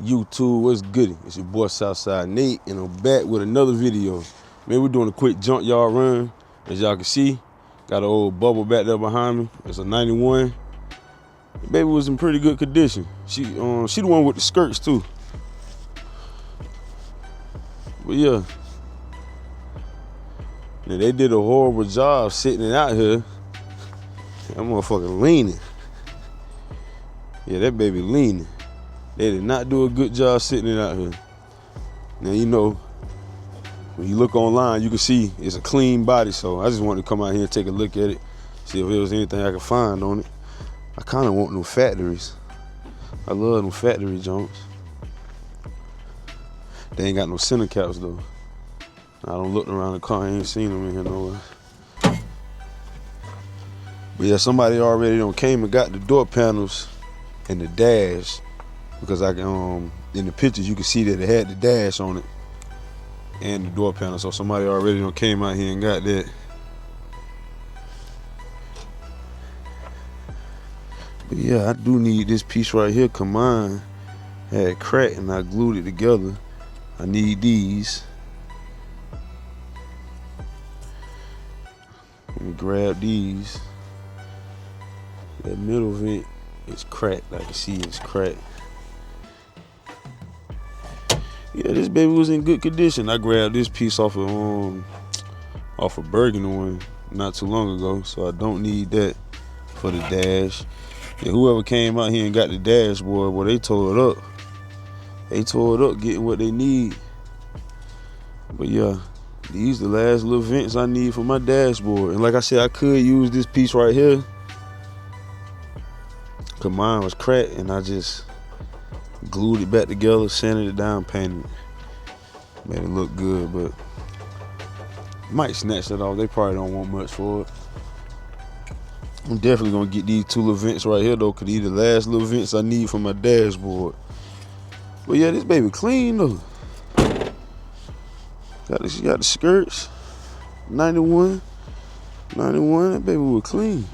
YouTube, what's goody? It's your boy Southside Nate, and I'm back with another video. Man, we're doing a quick junkyard run. As y'all can see, got an old bubble back there behind me. It's a 91. The baby was in pretty good condition. She the one with the skirts too. But yeah, now, they did a horrible job sitting it out here. That motherfucker leaning. Yeah, that baby leaning. They did not do a good job sitting it out here. Now, you know, when you look online, you can see it's a clean body, so I just wanted to come out here and take a look at it, see if there was anything I could find on it. I kind of want them factories. I love them factory joints. They ain't got no center caps, though. I don't look around the car, I ain't seen them in here nowhere. But yeah, somebody already came and got the door panels and the dash, because I can in the pictures you can see that it had the dash on it and the door panel. So somebody already came out here and got that. But yeah, I do need this piece right here. Come on, had cracked and I glued it together. I need these. Let me grab these. That middle vent is cracked. I can see it's cracked. Yeah, this baby was in good condition. I grabbed this piece off of Burgundy one not too long ago, so I don't need that for the dash. And whoever came out here and got the dashboard, well, they tore it up. They tore it up getting what they need. But yeah, these the last little vents I need for my dashboard. And like I said, I could use this piece right here, cause mine was cracked and I just glued it back together, sanded it down, painted it. Made it look good, but might snatch that off. They probably don't want much for it. I'm definitely gonna get these two little vents right here though, cause these the last little vents I need for my dashboard. But yeah, this baby clean though. She got the skirts. 91, that baby was clean.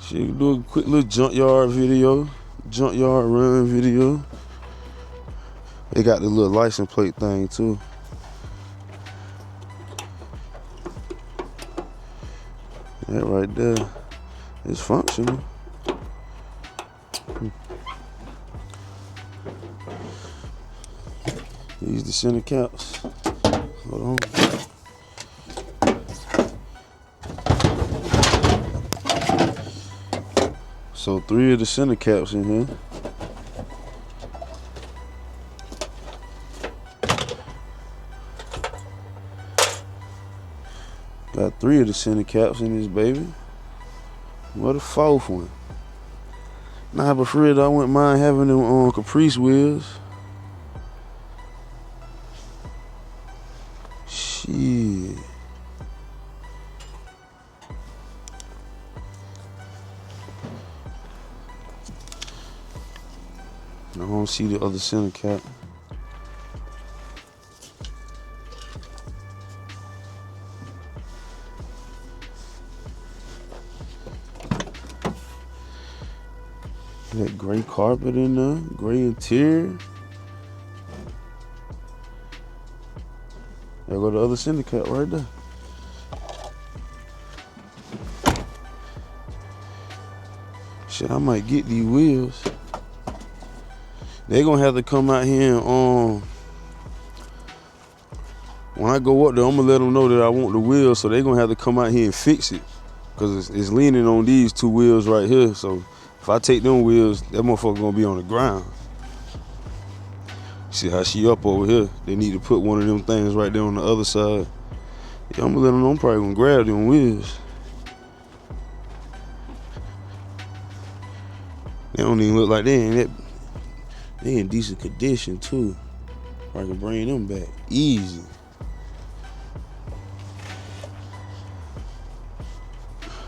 She can do a quick little junkyard run video. They got the little license plate thing too. That right there is functional. These the center caps. Hold on. So 3 of the center caps in here. Got 3 of the center caps in this baby. What a 4th one? Nah, but for real, I wouldn't mind having them on Caprice wheels. Shit. I don't see the other center cap. That gray carpet in there, gray interior. There go the other center cap right there. Shit, I might get these wheels. They gonna have to come out here and when I go up there, I'm gonna let them know that I want the wheels, so they gonna have to come out here and fix it, cause it's leaning on these 2 wheels right here. So if I take them wheels, that motherfucker gonna be on the ground. See how she up over here? They need to put one of them things right there on the other side. Yeah, I'm gonna let them know I'm probably gonna grab them wheels. They don't even look like they in decent condition too. I can bring them back easy.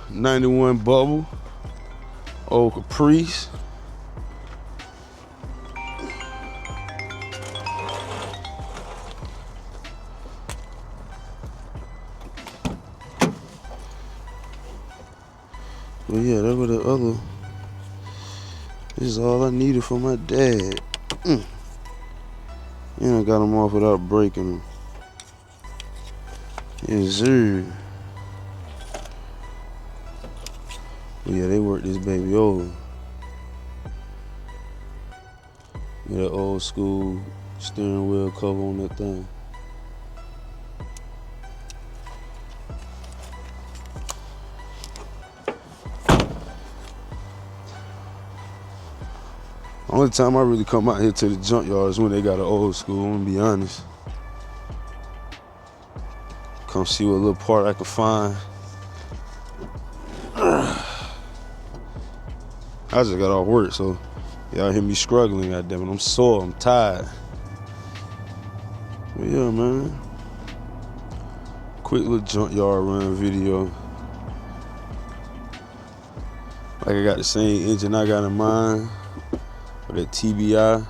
'91 bubble, old Caprice. But yeah, that was the other This is all I needed for my dad. And I got them off without breaking them. Yes, sir. But yeah, they worked this baby over. With that old school steering wheel cover on that thing. Only time I really come out here to the junkyard is when they got an old school, I'm gonna be honest. Come see what little part I can find. I just got off work, so y'all hear me struggling, goddammit. I'm sore, I'm tired. But yeah, man. Quick little junkyard run video. Like I got the same engine I got in mind. With that TBI.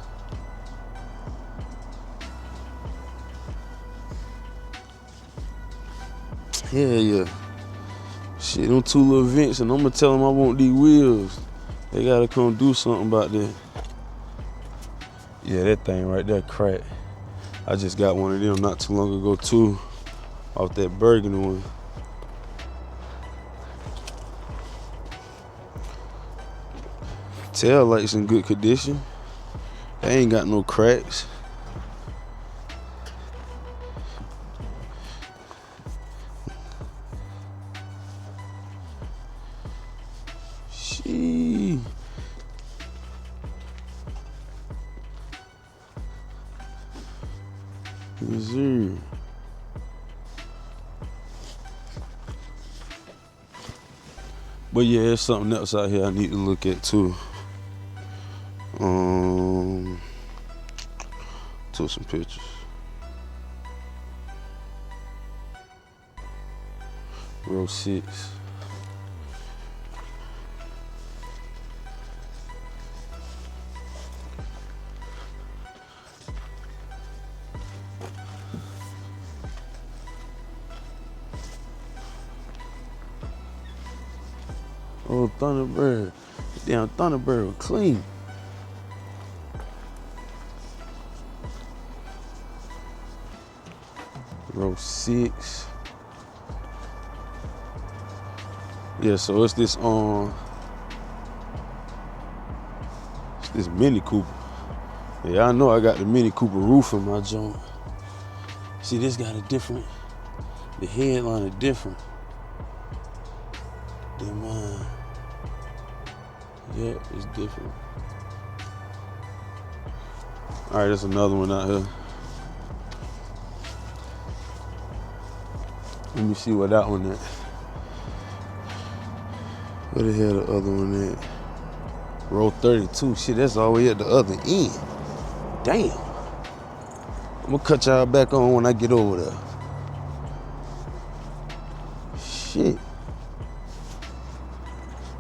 Yeah. Shit, them two little vents, and I'm gonna tell them I want these wheels. They gotta come do something about that. Yeah, that thing right there cracked. I just got one of them not too long ago too, off that burgundy one. Tail lights in good condition. They ain't got no cracks. Shee. Yes, sir. But yeah, there's something else out here I need to look at too. Took some pictures. Row 6. Oh, Thunderbird. Damn, Thunderbird was clean. Row 6. Yeah, so it's this Mini Cooper. Yeah, I know I got the Mini Cooper roof in my joint. See, this got a different, the headline is different than mine. Yeah, it's different. All right, there's another one out here. Let me see what that one is. Where the hell the other one at? Row 32. Shit, that's all the way at the other end. Damn. I'm gonna cut y'all back on when I get over there. Shit.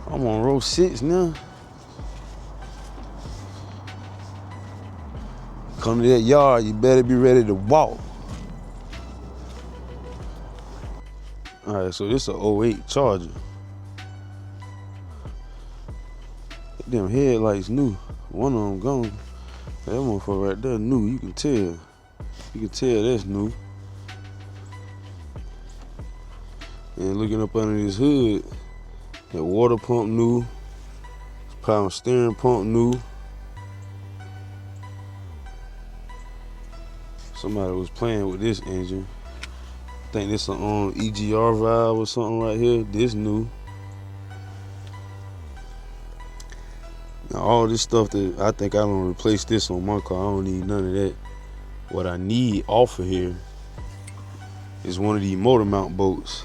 I'm on row 6 now. Come to that yard, you better be ready to walk. All right, so this is an 08 Charger. Them headlights new. One of them gone. That motherfucker right there new. You can tell. You can tell that's new. And looking up under this hood, that water pump new. Power steering pump new. Somebody was playing with this engine. I think this is on EGR valve or something right here. This new. Now all this stuff that I think I don't replace this on my car. I don't need none of that. What I need off of here is one of these motor mount bolts.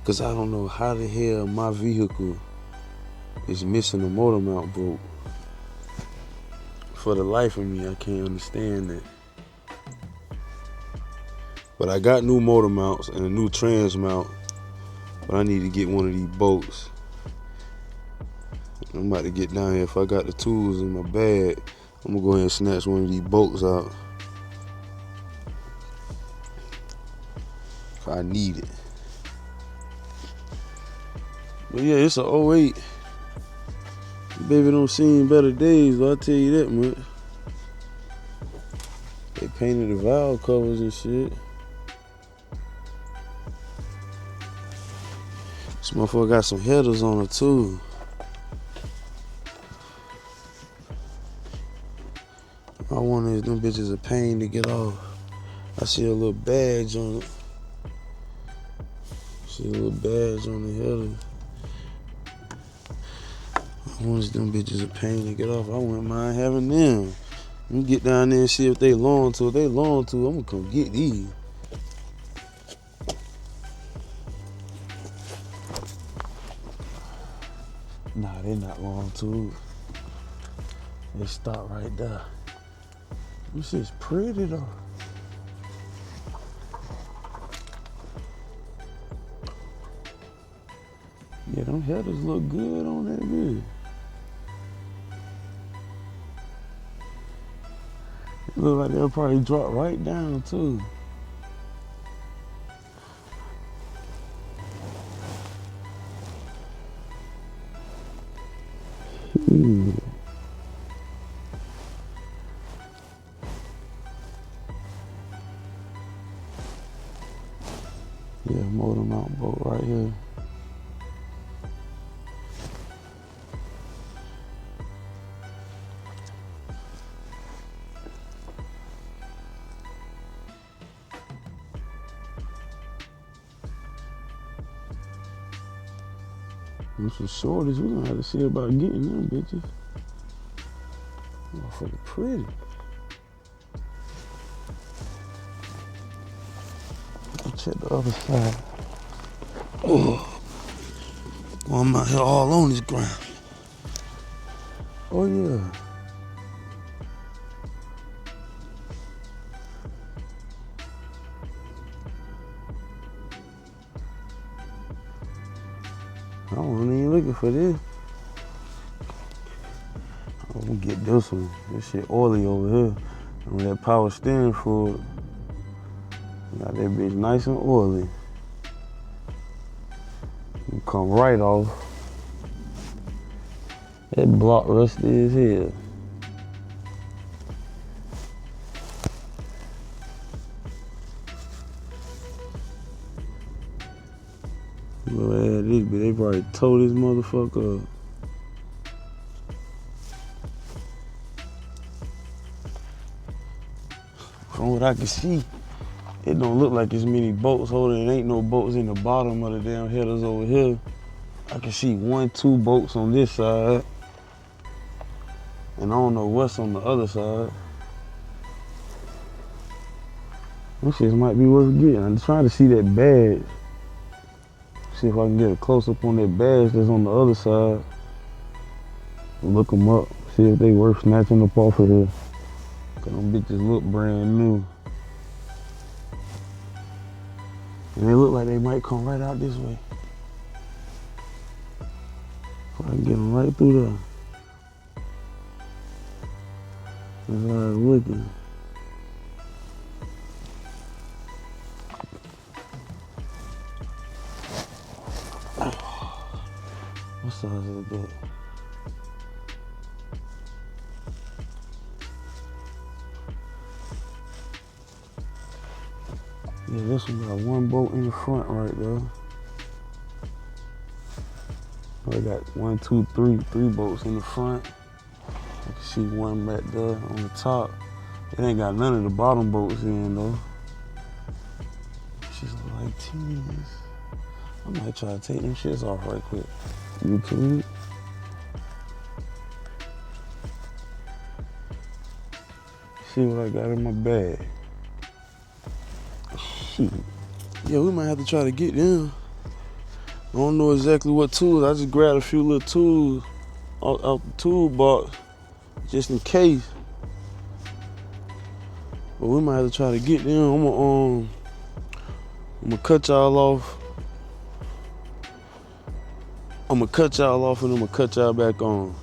Cause I don't know how the hell my vehicle is missing a motor mount bolt. For the life of me, I can't understand that. But I got new motor mounts and a new trans mount. But I need to get one of these bolts. I'm about to get down here. If I got the tools in my bag, I'm gonna go ahead and snatch one of these bolts out. I need it. But But yeah, it's a '08. Baby don't seen better days, I'll tell you that much. They painted the valve covers and shit. This motherfucker got some headers on it too. I wonder if them bitches a pain to get off. I see a little badge on it. See a little badge on the header. I wonder if them bitches a pain to get off. I wouldn't mind having them. Let me get down there and see if they long to. If they long to, I'm gonna come get these. Nah, they not long to. They stop right there. This is pretty though. Yeah, them headers look good on that bitch. It look like they'll probably drop right down too. Yeah, motor mount bolt right here. Them some shorties, we gonna have to see about getting them bitches. Motherfucking pretty. Let's check the other side. Oh, well, I'm out here all on this ground. Oh yeah. I wasn't even looking for this. I'm gonna get this one. This shit oily over here. And that power steering fluid. Got that bitch nice and oily. You come right off. That block rusty as hell. Look at this, but they probably tore this motherfucker up. From what I can see, it don't look like as many bolts holding. It ain't no bolts in the bottom of the damn headers over here. I can see 1, 2 bolts on this side. And I don't know what's on the other side. Them shits might be worth getting. I'm trying to see that badge. See if I can get a close-up on that badge that's on the other side. Look them up, see if they worth snatching up off of here. Cause them bitches look brand new. And they look like they might come right out this way. If I can get them right through there. That's how it's looking. What size is that? Yeah, this one got 1 bolt in the front right there. I got 1, 2, 3 bolts in the front. I can see 1 back there on the top. It ain't got none of the bottom bolts in though. She's like 10s. I might try to take them shits off right quick. YouTube. See what I got in my bag. Shit. Yeah, we might have to try to get them. I don't know exactly what tools. I just grabbed a few little tools out the toolbox just in case. But we might have to try to get them. I'm gonna cut y'all off. I'm gonna cut y'all off and I'm gonna cut y'all back on.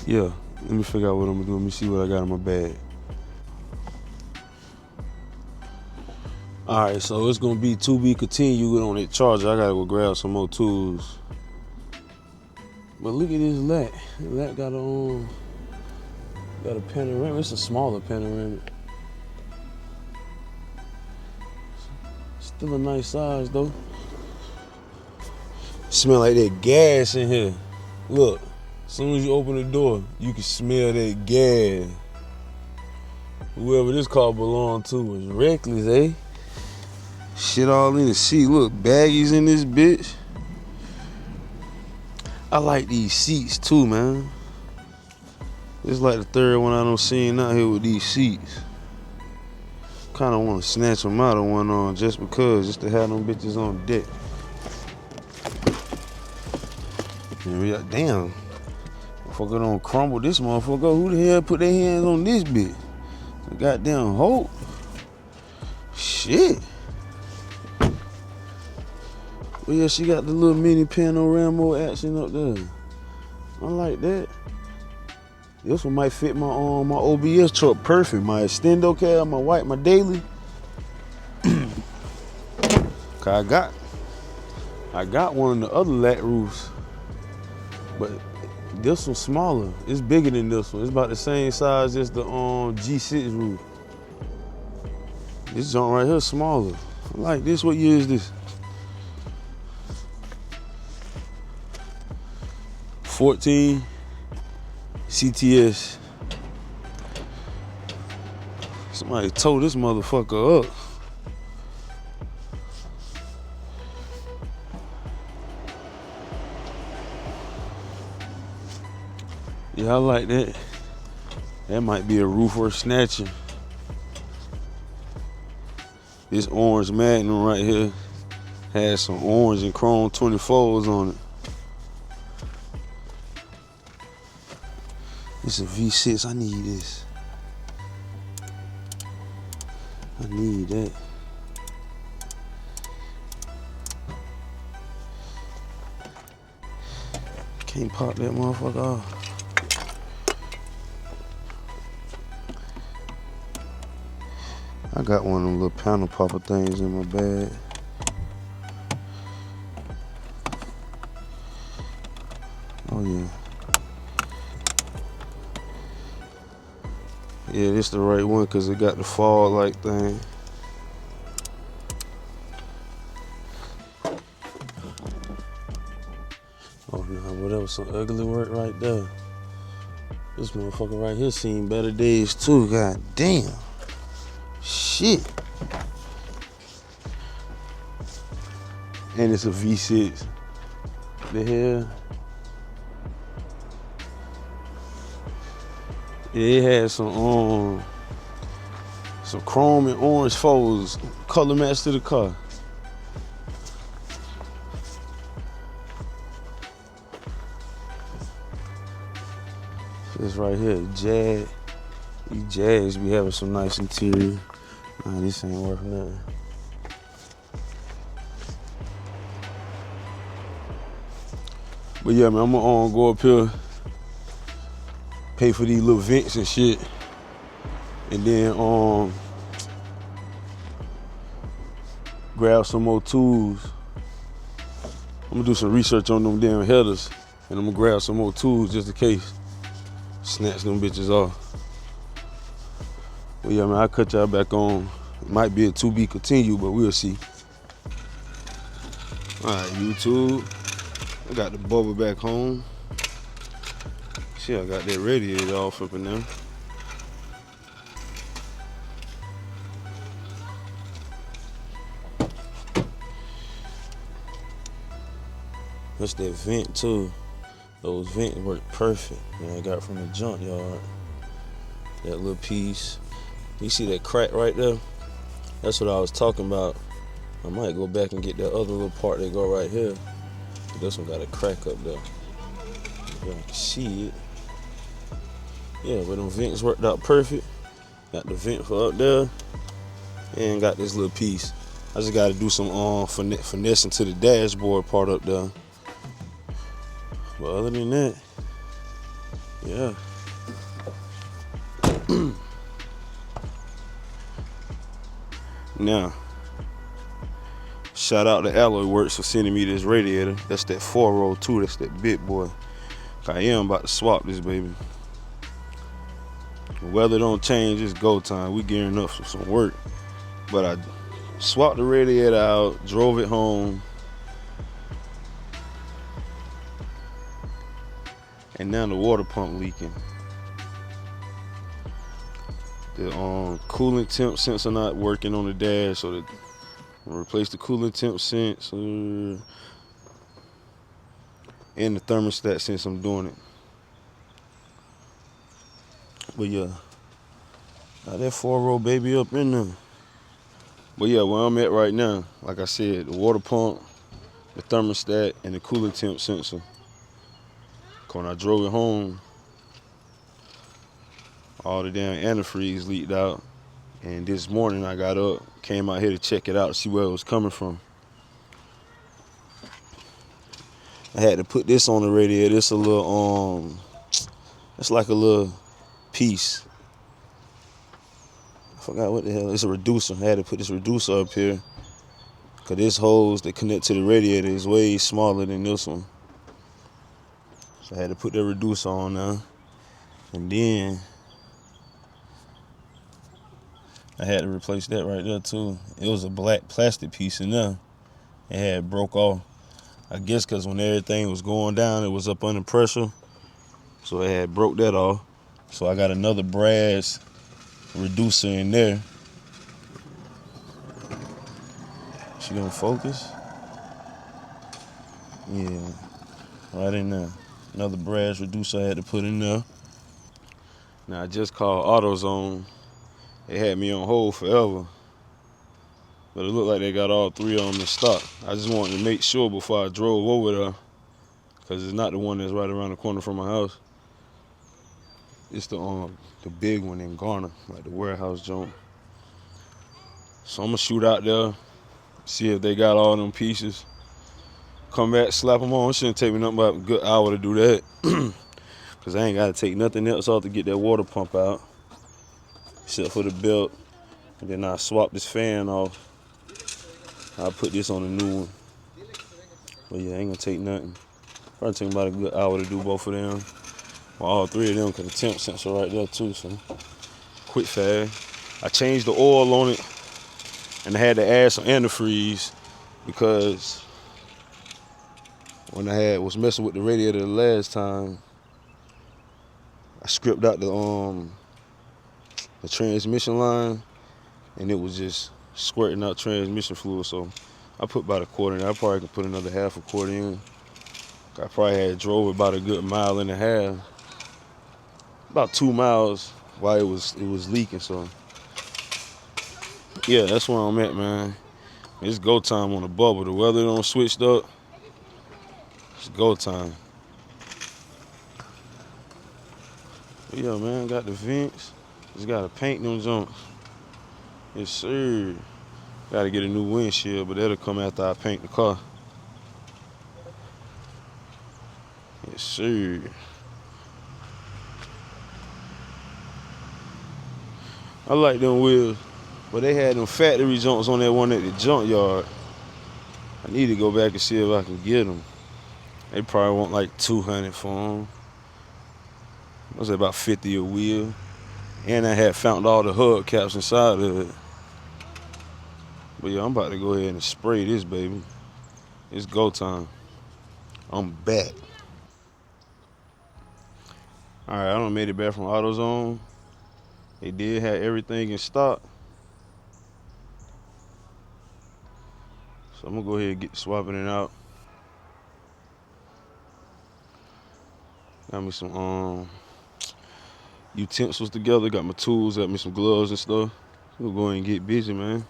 Yeah, let me figure out what I'm gonna do. Let me see what I got in my bag. All right, so it's gonna be to be continued on that charger. I gotta go grab some more tools. But look at this lat. The lat got a panoramic. It's a smaller panoramic. Still a nice size though. Smell like that gas in here. Look, as soon as you open the door, you can smell that gas. Whoever this car belonged to was reckless, eh? Shit all in the seat. Look, baggies in this bitch. I like these seats too, man. It's like the third one I done seen out here with these seats. Kinda wanna snatch them out of one on just because, just to have them bitches on deck. And damn, motherfucker don't crumble this motherfucker. Who the hell put their hands on this bitch? The goddamn Hulk. Shit. Well, yeah, she got the little mini panorama action up there. I like that. This one might fit my OBS truck perfect. My extendo cab, my daily. Cause I got one of the other lat roofs, but this one's smaller. It's bigger than this one. It's about the same size as the G6 roof. This joint right here is smaller. I like this. What year is this? 14 CTS. Somebody tore this motherfucker up. Yeah, I like that. That might be a roof worth snatching. This orange Magnum right here has some orange and chrome 24s on it. It's a V6. I need this. I need that. Can't pop that motherfucker off. I got one of them little panel popper things in my bag. Oh yeah. Yeah, this the right one because it got the fall like thing. Oh no, well, that was some ugly work right there. This motherfucker right here seen better days too. God damn. Shit. And it's a V6. The hell? Yeah, it had some chrome and orange folds, color match to the car. This right here, Jag. These Jags be having some nice interior. Nah, this ain't worth nothing. But yeah, man, I'm gonna go up here, pay for these little vents and shit, and then grab some more tools. I'm gonna do some research on them damn headers, and I'm gonna grab some more tools just in case. Snatch them bitches off. But yeah, man, I'll cut y'all back on. It might be a to be continued, but we'll see. All right, YouTube. I got the bubble back home. Shit, I got that radiator off up in there. That's that vent too. Those vents work perfect. Man, I got from the Junkyard. That little piece. You see that crack right there? That's what I was talking about. I might go back and get that other little part that go right here. But this one got a crack up there. You can see it. Yeah, but them vents worked out perfect. Got the vent for up there. And got this little piece. I just gotta do some finessing to the dashboard part up there. But other than that, yeah. Now, Shout out to AlloyWorks for sending me this radiator. That's that 4-row too. That's that big boy. I am about to swap this baby. The weather don't change, it's go time. We gearing up for some work. But I swapped the radiator out, drove it home. And now the water pump leaking. The coolant temp sensor not working on the dash, so I'm gonna replace the coolant temp sensor and the thermostat since I'm doing it. But yeah, got that 4-row baby up in there. But yeah, where I'm at right now, like I said, the water pump, the thermostat, and the coolant temp sensor. When I drove it home, all the damn antifreeze leaked out. And this morning I got up, came out here to check it out to see where it was coming from. I had to put this on the radiator. It's a little, it's like a little piece. I forgot what the hell. It's a reducer. I had to put this reducer up here because this hose that connect to the radiator is way smaller than this one. So I had to put that reducer on now. And then I had to replace that right there too. It was a black plastic piece in there. It had broke off. I guess because when everything was going down, it was up under pressure. So it had broke that off. So I got another brass reducer in there. She gonna focus? Yeah, right in there. Another brass reducer I had to put in there. Now I just called Autoone. They had me on hold forever. But it looked like they got all 3 of them in stock. I just wanted to make sure before I drove over there, because it's not the one that's right around the corner from my house. It's the big one in Garner, like the warehouse joint. So I'm gonna shoot out there, see if they got all them pieces. Come back, slap them on. It shouldn't take me nothing but a good hour to do that. Because I ain't got to take nothing else off to get that water pump out, except for the belt. And then I swap this fan off. I'll put this on a new one. But yeah, ain't gonna take nothing. Probably take about a good hour to do both of them. Well, all 3 of them, because the temp sensor right there too, so quick fast. I changed the oil on it, and I had to add some antifreeze because when I was messing with the radiator the last time, I stripped out the transmission line, and it was just squirting out transmission fluid. So I put about a quart in. I probably could put another half a quart in. I probably had drove about a good 1.5 miles, about 2 miles while it was leaking. So yeah, that's where I'm at, man. It's go time on the bubble. The weather don't switched up. It's go time. But yeah, man, got the vents. Just gotta paint them jumps. Yes, sir. Gotta get a new windshield, but that'll come after I paint the car. Yes, sir. I like them wheels, but they had them factory jumps on that one at the Junkyard. I need to go back and see if I can get them. They probably want like $200 for them. It was about $50 a wheel. And I had found all the hubcaps inside of it. But yeah, I'm about to go ahead and spray this baby. It's go time. I'm back. All right, I done made it back from AutoZone. They did have everything in stock. So I'm gonna go ahead and get swapping it out. Got me some utensils together. Got my tools. Got me some gloves and stuff. We'll go ahead and get busy, man.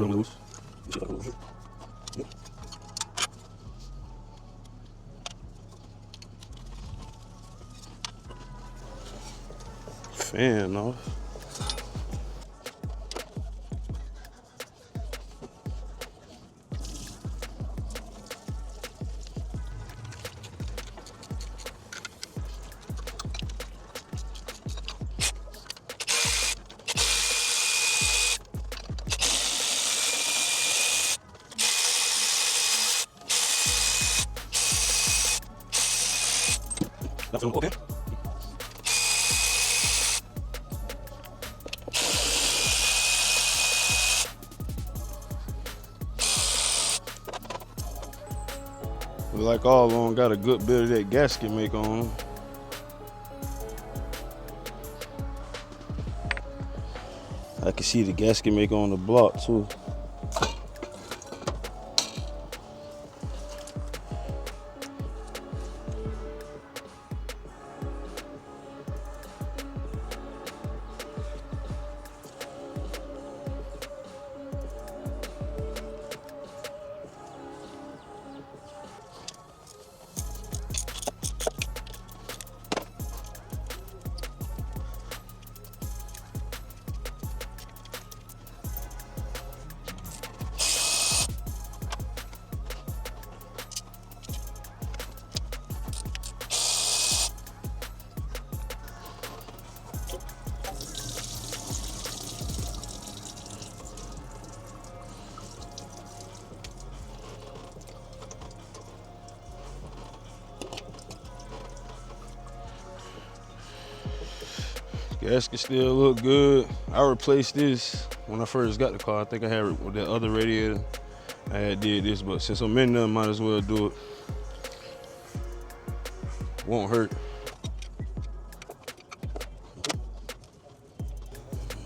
loose. Fan off. That's okay. Like all along, got a good bit of that gasket make on them. I can see the gasket make on the block too. Gasket still look good. I replaced this when I first got the car. I think I had with that other radiator. I had did this, but since I'm in there, might as well do it. Won't hurt.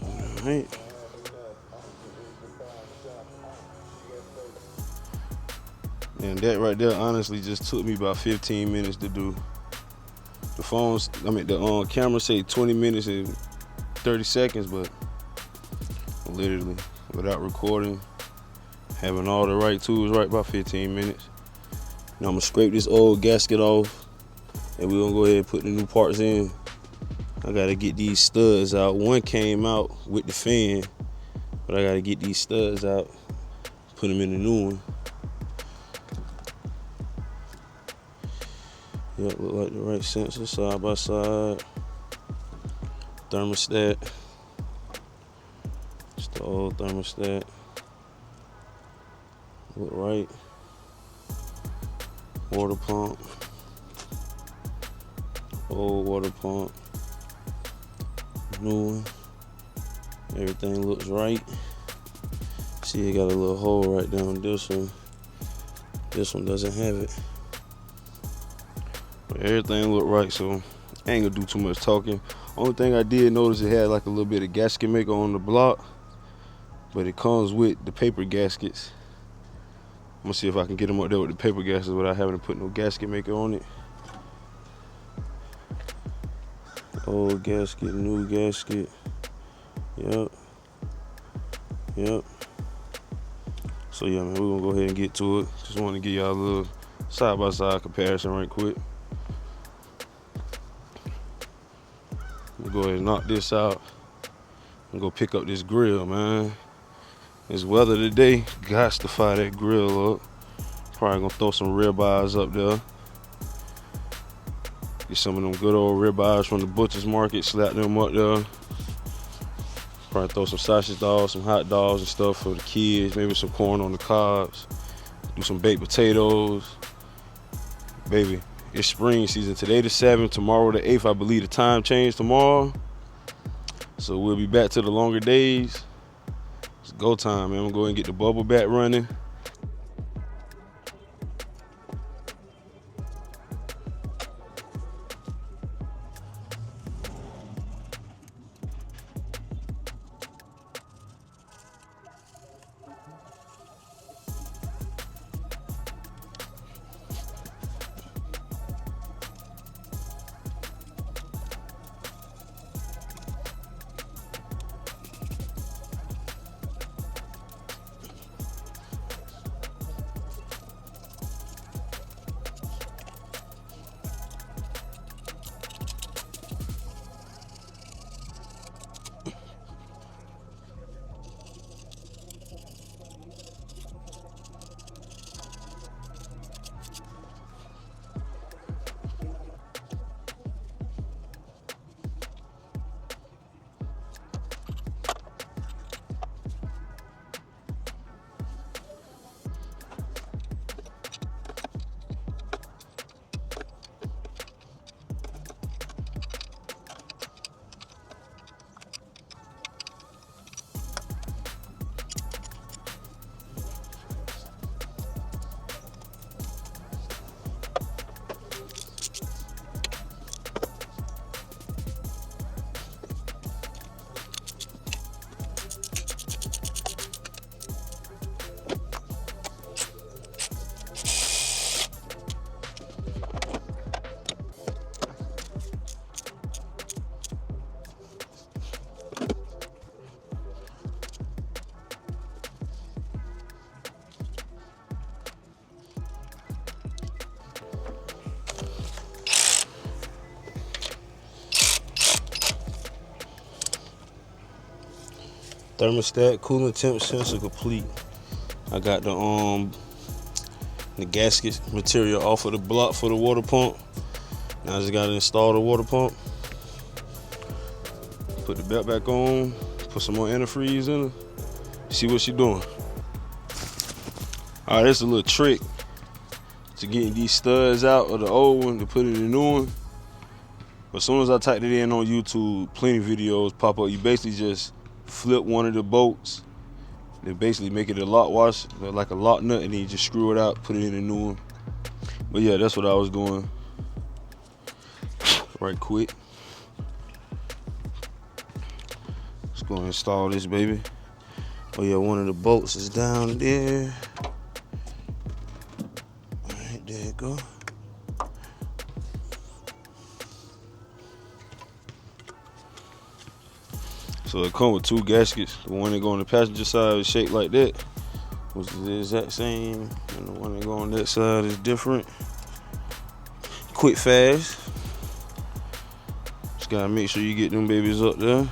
All right. And that right there honestly just took me about 15 minutes to do. The phones, the camera say 20 minutes and 30 seconds, but literally without recording, having all the right tools, right about 15 minutes. Now I'm gonna scrape this old gasket off and we're gonna go ahead and put the new parts in. I gotta get these studs out. One came out with the fan, but I gotta get these studs out, put them in the new one. Yep, look like the right sensor, side by side. Thermostat. It's the old thermostat. Look right. Water pump. Old water pump. New one. Everything looks right. See, it got a little hole right down this one. This one doesn't have it. But everything looked right, so I ain't gonna do too much talking. Only thing I did notice, it had like a little bit of gasket maker on the block, but it comes with the paper gaskets. I'm gonna see if I can get them up there with the paper gaskets without having to put no gasket maker on it. Old gasket, new gasket. Yep. Yep. So yeah, man, we're gonna go ahead and get to it. Just wanted to give y'all a little side-by-side comparison right quick. We'll go ahead and knock this out and go pick up this grill, man. It's weather today, gots to fire that grill up. Probably gonna throw some ribeyes up there. Get some of them good old ribeyes from the butcher's market, slap them up there. Probably throw some sausage dogs, some hot dogs and stuff for the kids, maybe some corn on the cobs. Do some baked potatoes. Baby, it's spring season. Today the 7th, tomorrow the 8th. I believe the time changed tomorrow. So we'll be back to the longer days. It's go time, man. I'm gonna go ahead and get the bubble back running. Thermostat coolant temp sensor complete. I got the gasket material off of the block for the water pump. Now I just gotta install the water pump. Put the belt back on. Put some more antifreeze in her. See what she doing. All right, this is a little trick to getting these studs out of the old one to put in the new one. But as soon as I typed it in on YouTube, plenty of videos pop up. You basically just flip one of the bolts, then basically make it a lock wash, like a lock nut, and then you just screw it out, put it in the new one. But yeah, that's what I was doing right quick. Let's go and install this baby. Oh yeah, one of the bolts is down there. All right, there you go. So it comes with two gaskets. The one that go on the passenger side is shaped like that, which is the exact same, and the one that go on that side is different. Quick, fast. Just gotta make sure you get them babies up there.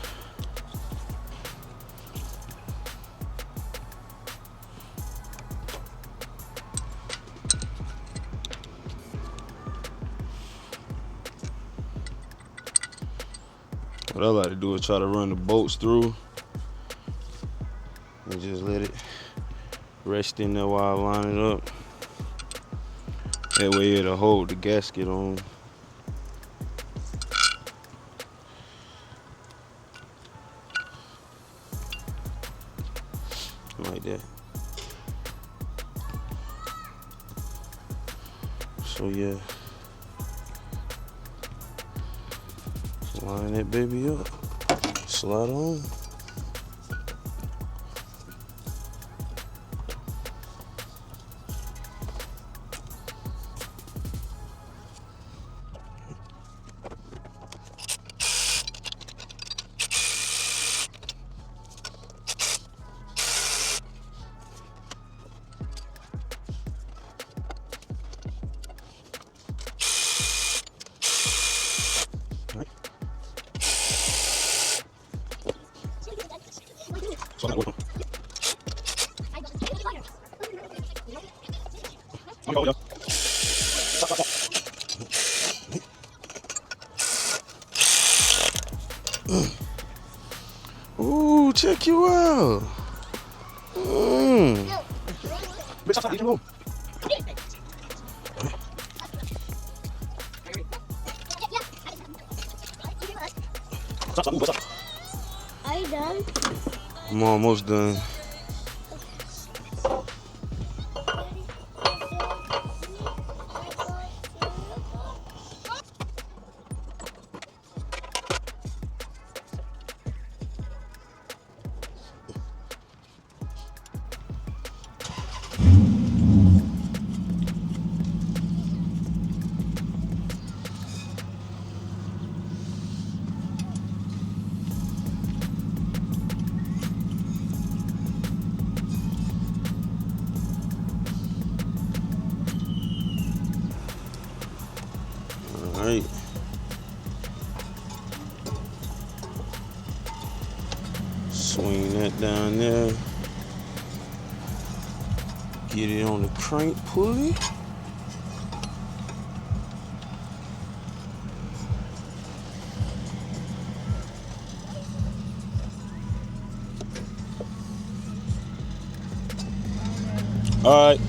What I like to do is try to run the bolts through and just let it rest in there while I line it up. That way it'll hold the gasket on. Like that. So yeah. Line that baby up, slide on. Ooh, check you out. Are you done? I'm almost done. All right. Swing that down there. Get it on the crank pulley. All right.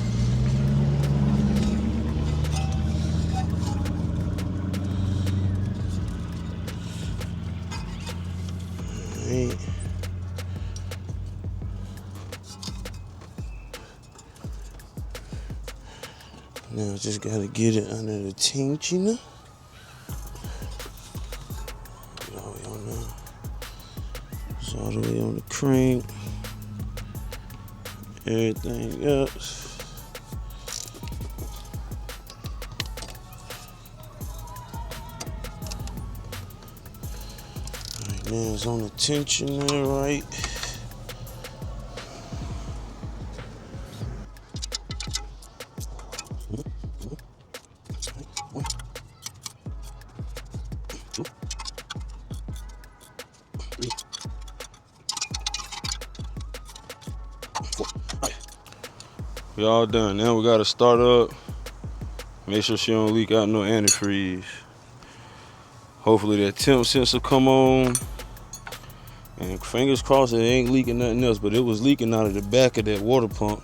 Now just gotta get it under the tensioner. All the way on there. It's all the way on the crank. Everything else. Alright, now it's on the tensioner, right? We all done. Now we gotta start up. Make sure she don't leak out no antifreeze. Hopefully that temp sensor come on. And fingers crossed it ain't leaking nothing else, but it was leaking out of the back of that water pump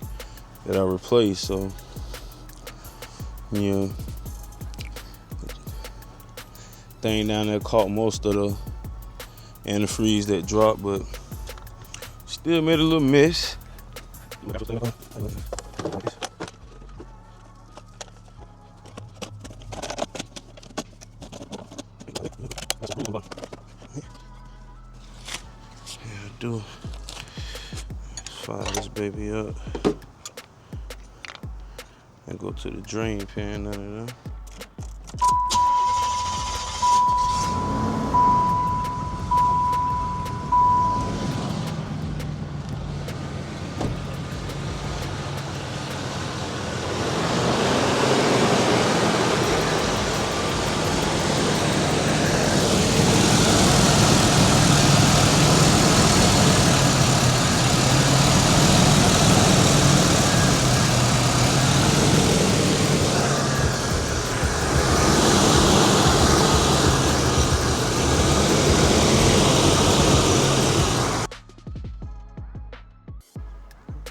that I replaced, so yeah. Thing down there caught most of the antifreeze that dropped, but still made a little mess. Do fire this baby up and go to the drain pan under there.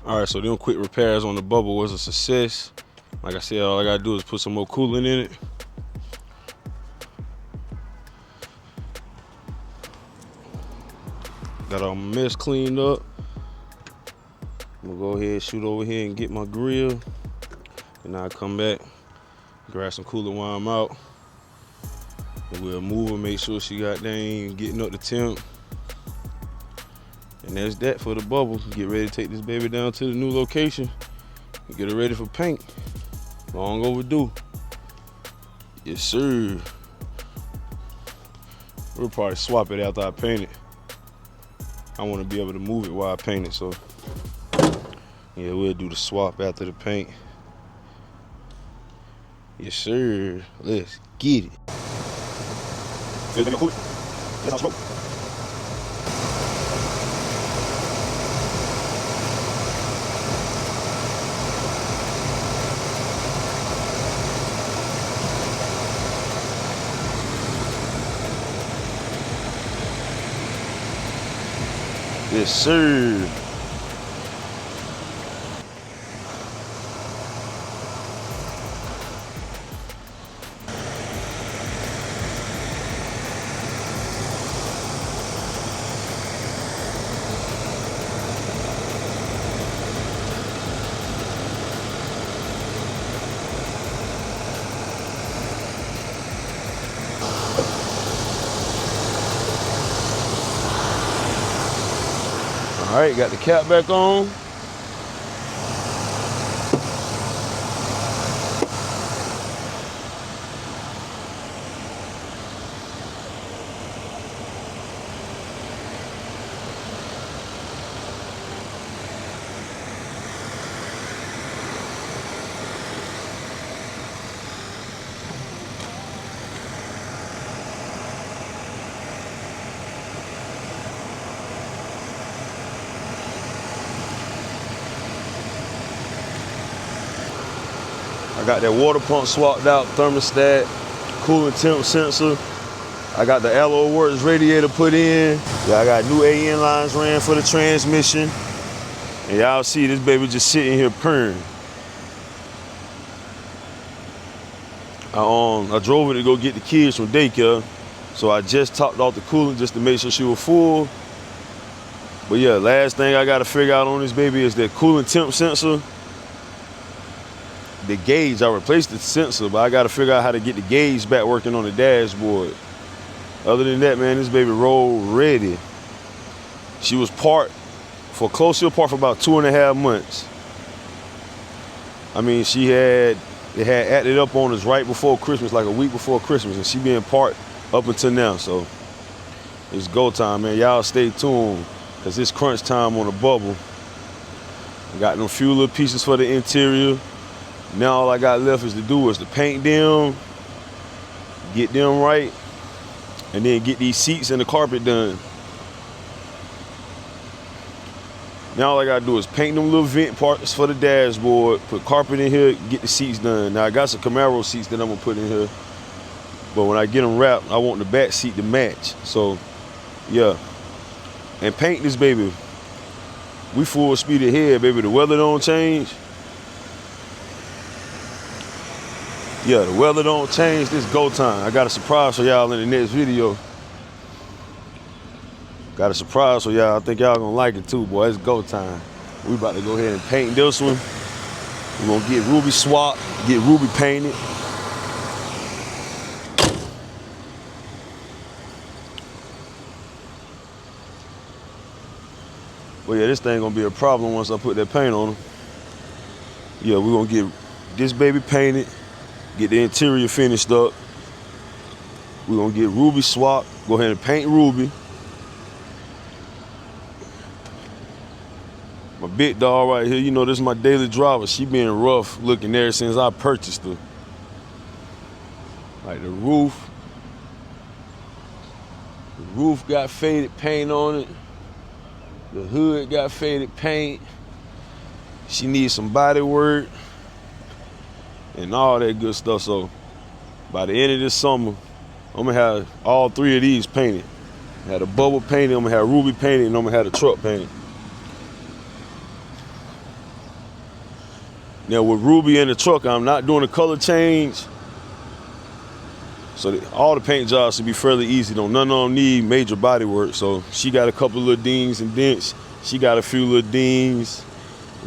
All right, so them quick repairs on the bubble was a success. Like I said, all I gotta do is put some more coolant in it. Got all my mess cleaned up. I'm gonna go ahead, shoot over here and get my grill. And I'll come back, grab some coolant while I'm out. And we'll move her, make sure she got dang getting up the temp. And that's that for the bubble. Get ready to take this baby down to the new location and get her ready for paint. Long overdue. Yes, sir. We'll probably swap it after I paint it. I want to be able to move it while I paint it, so yeah, we'll do the swap after the paint. Yes, sir. Let's get it. Yes, sir. All right, got the cap back on. I got that water pump swapped out, thermostat, coolant temp sensor. I got the AlloyWorks radiator put in. Yeah, I got new AN lines ran for the transmission. And y'all see this baby just sitting here purring. I drove her to go get the kids from daycare. So I just topped off the coolant just to make sure she was full. But yeah, last thing I gotta figure out on this baby is that coolant temp sensor. The gauge, I replaced the sensor, but I gotta figure out how to get the gauge back working on the dashboard. Other than that, man, this baby rolled ready. She was parked for close to a park for about 2.5 months. I mean, it had acted up on us right before Christmas, like a week before Christmas, and she been parked up until now. So it's go time, man. Y'all stay tuned, cause it's crunch time on the bubble. I got them few little pieces for the interior. Now all I got left is to do is to paint them, get them right, and then get these seats and the carpet done. Now all I gotta do is paint them little vent parts for the dashboard, put carpet in here, get the seats done. Now I got some Camaro seats that I'm gonna put in here, but when I get them wrapped, I want the back seat to match. So, yeah. And paint this baby. We full speed ahead, baby. The weather don't change. Yeah, the weather don't change. This go time. I got a surprise for y'all in the next video. Got a surprise for y'all. I think y'all gonna like it too, boy. It's go time. We about to go ahead and paint this one. We're gonna get Ruby swapped, get Ruby painted. But yeah, this thing gonna be a problem once I put that paint on them. Yeah, we're gonna get this baby painted, get the interior finished up. We're gonna get Ruby swapped, go ahead and paint Ruby. My big dog right here, you know, this is my daily driver. She been rough looking ever since I purchased her. Like the roof got faded paint on it. The hood got faded paint. She needs some body work and all that good stuff. So by the end of this summer, I'm gonna have all three of these painted. I had a bubble painted, I'm gonna have Ruby painted, and I'm gonna have the truck painted. Now with Ruby in the truck, I'm not doing a color change. So all the paint jobs should be fairly easy though. None of them need major body work. So she got a couple of little dings and dents. She got a few little dings.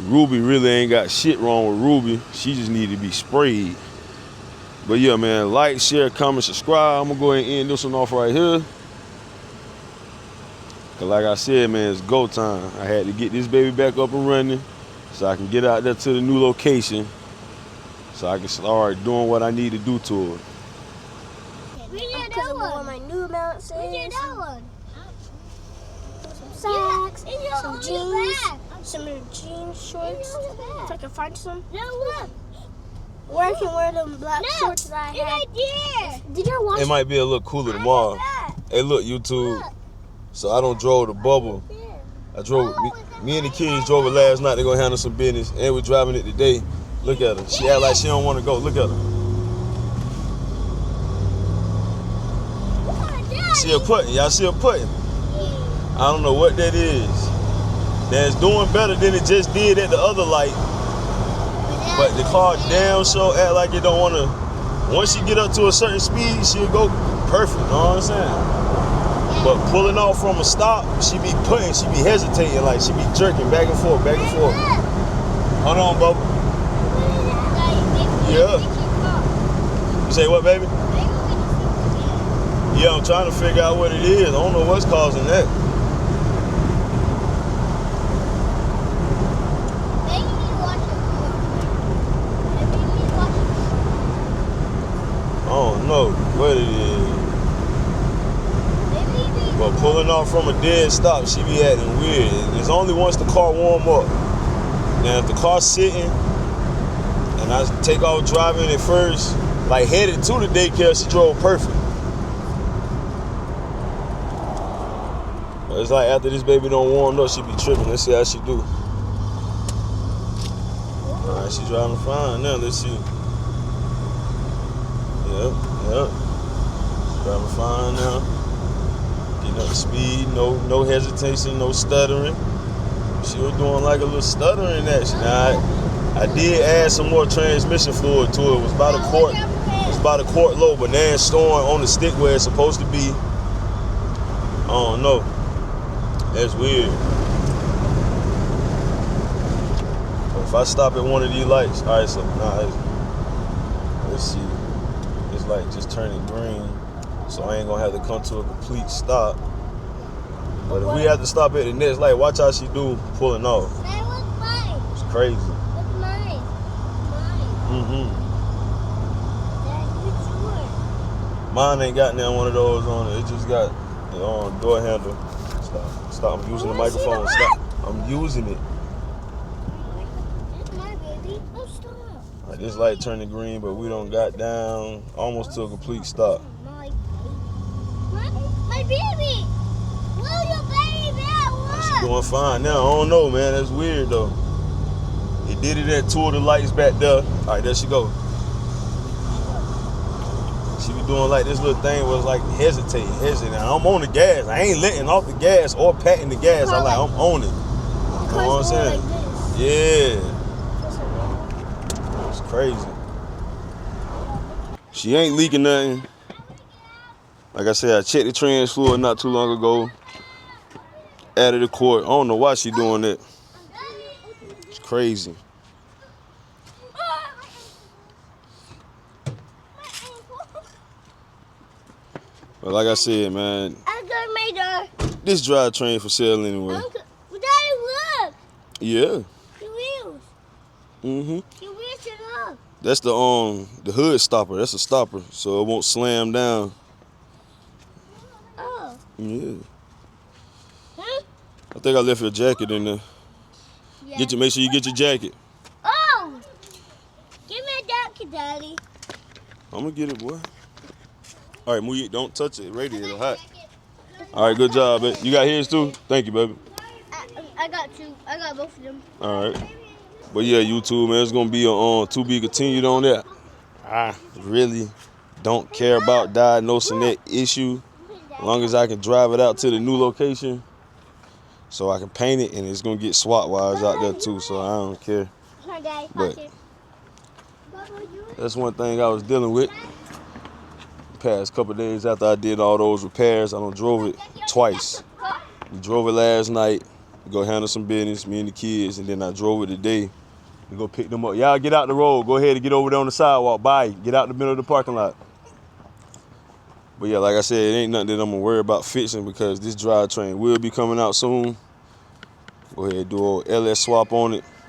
Ruby really ain't got shit wrong with Ruby. She just need to be sprayed. But yeah, man, like, share, comment, subscribe. I'm gonna go ahead and end this one off right here. Cause like I said, man, it's go time. I had to get this baby back up and running so I can get out there to the new location so I can start doing what I need to do to her. I'm wearing my new mounts, some socks, some jeans, some jean shorts. If I can find some. Or I can wear them black shorts that I had. Did you watch? It might be a little cooler tomorrow. Hey, look, YouTube. So I don't drove the bubble. I drove me and the kids drove it last night. They're gonna handle some business, and we're driving it today. Look at her. She act like she don't want to go. Look at her. See her putting. Y'all see her putting. I don't know what that is. That's doing better than it just did at the other light. But the car damn sure act like it don't want to. Once she get up to a certain speed, she'll go perfect. You know what I'm saying? But pulling off from a stop, she be putting, she be hesitating, like she be jerking back and forth, back and forth. Hold on, Bubba. Yeah. You say what, baby? Yeah, I'm trying to figure out what it is. I don't know what's causing that. I don't know what it is. But pulling off from a dead stop, she be acting weird. It's only once the car warm up. Now, if the car's sitting and I take off driving at first, like headed to the daycare, she drove perfect. It's like after this baby don't warm up, she be tripping. Let's see how she do. All right, she driving fine now. Let's see. Yep. She driving fine now. Getting up to speed, no hesitation, no stuttering. She was doing like a little stuttering action. Now, I did add some more transmission fluid to it. It was about a quart low, but now it's storing on the stick where it's supposed to be. I don't know. That's weird. But if I stop at one of these lights, all right, so let's see. This light just turning green, so I ain't gonna have to come to a complete stop. But if we have to stop at the next light, watch how she do pulling off. It's crazy. Mine ain't got now one of those on it. It just got the door handle. Stop. I'm using the microphone. Stop. I'm using it. It's my baby. Oh, stop. Right, this light turning green, but we don't got down almost to a complete stop. My baby. Will your baby at work? Doing fine now. I don't know, man. That's weird though. He did it at 2 of the lights back there. All right, there she go. She be doing like this little thing was like hesitating. I'm on the gas. I ain't letting off the gas or patting the gas. I'm on it. You know what I'm saying? Yeah. It's crazy. She ain't leaking nothing. Like I said, I checked the trans fluid not too long ago. Added a quart. I don't know why she doing that. It's crazy. But like I said, man, this drivetrain for sale anyway. Daddy, look. Yeah. The wheels. Mm-hmm. The wheels are up. That's the hood stopper. That's a stopper, so it won't slam down. Oh. Yeah. Huh? I think I left your jacket in there. Yeah. Make sure you get your jacket. Oh. Give me a jacket, Daddy. I'm gonna get it, boy. All right, move it. Don't touch it. Radiator hot. All right, good job, baby. You got his too? Thank you, baby. I got two. I got both of them. All right. But yeah, YouTube, man, it's gonna be to be continued on that. I really don't care about diagnosing that issue as long as I can drive it out to the new location so I can paint it, and it's gonna get SWAT wires out there too, so I don't care. But that's one thing I was dealing with the past couple of days after I did all those repairs. I done drove it twice. We drove it last night to go handle some business, me and the kids, and then I drove it today to go pick them up. Y'all get out the road. Go ahead and get over there on the sidewalk. Bye. Get out the middle of the parking lot. But yeah, like I said, it ain't nothing that I'm gonna worry about fixing because this drivetrain will be coming out soon. Go ahead and do an LS swap on it.